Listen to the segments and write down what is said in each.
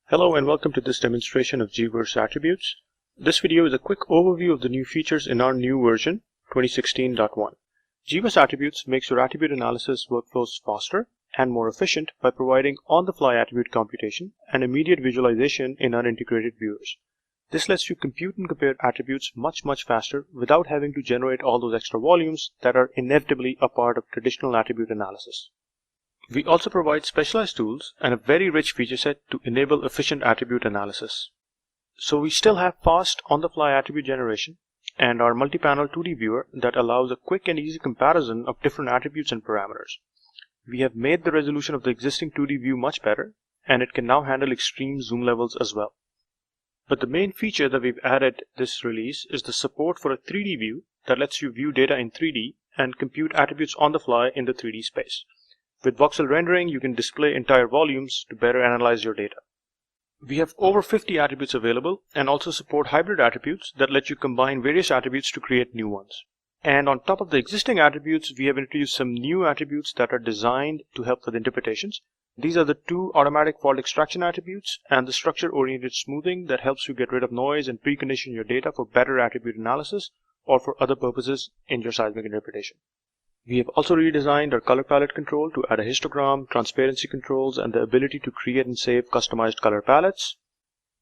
Hello and welcome to this demonstration of GVERSE Attributes. This video is a quick overview of the new features in our new version, 2016.1. GVERSE Attributes makes your attribute analysis workflows faster and more efficient by providing on-the-fly attribute computation and immediate visualization in our integrated viewers. This lets you compute and compare attributes much faster without having to generate all those extra volumes that are inevitably a part of traditional attribute analysis. We also provide specialized tools and a very rich feature set to enable efficient attribute analysis. So we still have fast on-the-fly attribute generation and our multi-panel 2D viewer that allows a quick and easy comparison of different attributes and parameters. We have made the resolution of the existing 2D view much better, and it can now handle extreme zoom levels as well. But the main feature that we've added this release is the support for a 3D view that lets you view data in 3D and compute attributes on the fly in the 3D space. With voxel rendering, you can display entire volumes to better analyze your data. We have over 50 attributes available and also support hybrid attributes that let you combine various attributes to create new ones. And on top of the existing attributes, we have introduced some new attributes that are designed to help with interpretations. These are the two automatic fault extraction attributes and the structure-oriented smoothing that helps you get rid of noise and precondition your data for better attribute analysis or for other purposes in your seismic interpretation. We have also redesigned our color palette control to add a histogram, transparency controls, and the ability to create and save customized color palettes.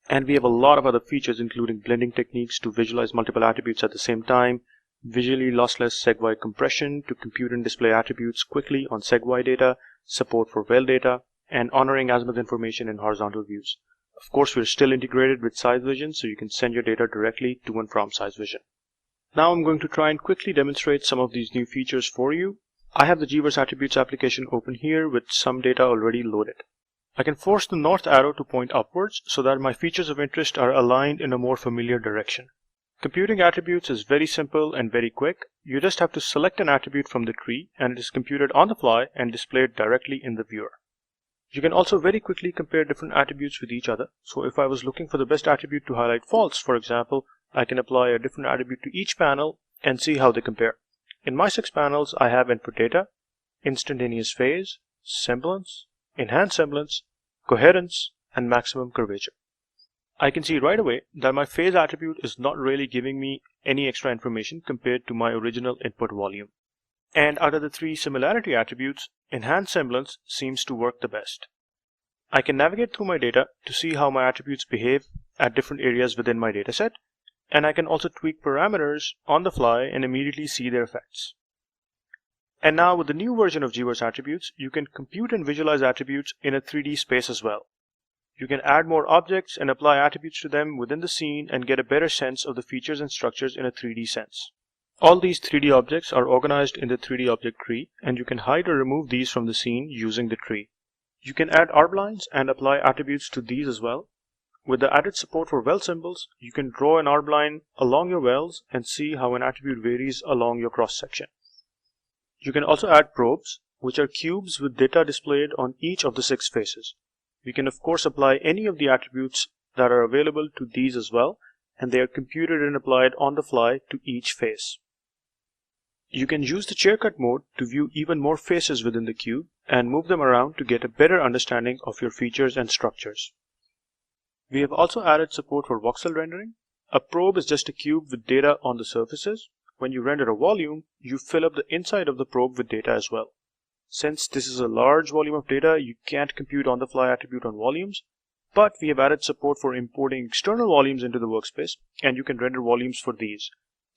And we have a lot of other features including blending techniques to visualize multiple attributes at the same time, visually lossless seg-wide compression to compute and display attributes quickly on seg-wide data, support for well data, and honoring azimuth information in horizontal views. Of course, we're still integrated with SeisVision, so you can send your data directly to and from SeisVision. Now I'm going to try and quickly demonstrate some of these new features for you. I have the GVERSE Attributes application open here with some data already loaded. I can force the north arrow to point upwards so that my features of interest are aligned in a more familiar direction. Computing attributes is very simple and very quick. You just have to select an attribute from the tree and it is computed on the fly and displayed directly in the viewer. You can also very quickly compare different attributes with each other. So if I was looking for the best attribute to highlight faults, for example, I can apply a different attribute to each panel and see how they compare. In my 6 panels, I have input data, instantaneous phase, semblance, enhanced semblance, coherence, and maximum curvature. I can see right away that my phase attribute is not really giving me any extra information compared to my original input volume. And out of the 3 similarity attributes, enhanced semblance seems to work the best. I can navigate through my data to see how my attributes behave at different areas within my dataset, and I can also tweak parameters on the fly and immediately see their effects. And now with the new version of GVERSE Attributes, you can compute and visualize attributes in a 3D space as well. You can add more objects and apply attributes to them within the scene and get a better sense of the features and structures in a 3D sense. All these 3D objects are organized in the 3D object tree, and you can hide or remove these from the scene using the tree. You can add R-blinds and apply attributes to these as well. With the added support for well symbols, you can draw an R-blind along your wells and see how an attribute varies along your cross-section. You can also add probes, which are cubes with data displayed on each of the 6 faces. We can of course apply any of the attributes that are available to these as well, and they are computed and applied on the fly to each face. You can use the chair cut mode to view even more faces within the cube and move them around to get a better understanding of your features and structures. We have also added support for voxel rendering. A probe is just a cube with data on the surfaces. When you render a volume, you fill up the inside of the probe with data as well. Since this is a large volume of data, you can't compute on-the-fly attribute on volumes, but we have added support for importing external volumes into the workspace, and you can render volumes for these.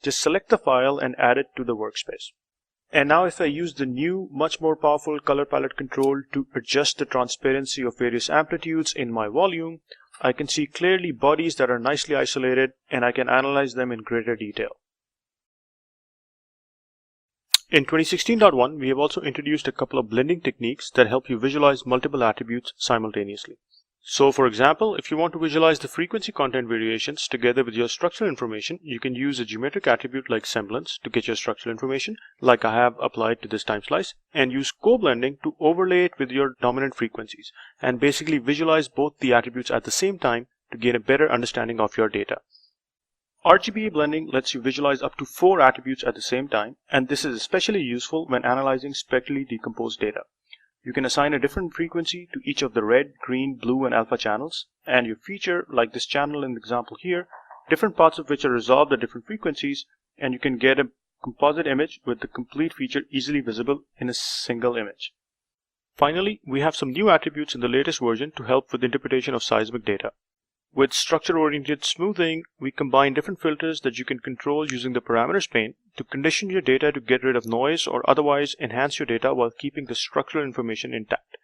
Just select the file and add it to the workspace. And now if I use the new, much more powerful color palette control to adjust the transparency of various amplitudes in my volume, I can see clearly bodies that are nicely isolated, and I can analyze them in greater detail. In 2016.1, we have also introduced a couple of blending techniques that help you visualize multiple attributes simultaneously. So for example, if you want to visualize the frequency content variations together with your structural information, you can use a geometric attribute like semblance to get your structural information, like I have applied to this time slice, and use co-blending to overlay it with your dominant frequencies, and basically visualize both the attributes at the same time to gain a better understanding of your data. Rgb Blending lets you visualize up to 4 attributes at the same time, and this is especially useful when analyzing spectrally decomposed data. You can assign a different frequency to each of the red, green, blue, and alpha channels, and your feature, like this channel in the example here, different parts of which are resolved at different frequencies, and you can get a composite image with the complete feature easily visible in a single image. Finally, we have some new attributes in the latest version to help with interpretation of seismic data. With structure-oriented smoothing, we combine different filters that you can control using the parameters pane to condition your data to get rid of noise or otherwise enhance your data while keeping the structural information intact.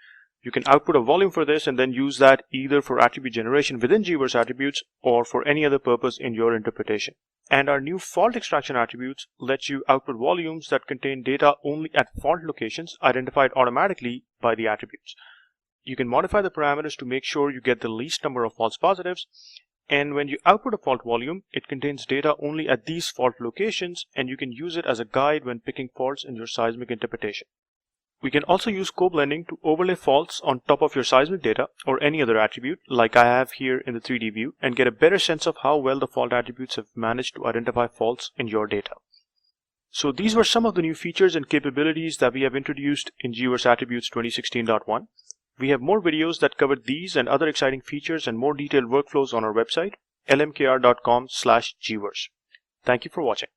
You can output a volume for this and then use that either for attribute generation within GVERSE Attributes or for any other purpose in your interpretation. And our new fault extraction attributes let you output volumes that contain data only at fault locations identified automatically by the attributes. You can modify the parameters to make sure you get the least number of false positives, and when you output a fault volume, it contains data only at these fault locations, and you can use it as a guide when picking faults in your seismic interpretation. We can also use co-blending to overlay faults on top of your seismic data or any other attribute like I have here in the 3D view and get a better sense of how well the fault attributes have managed to identify faults in your data. So these were some of the new features and capabilities that we have introduced in GVERSE Attributes 2016.1. We have more videos that cover these and other exciting features and more detailed workflows on our website, lmkr.com/gverse. Thank you for watching.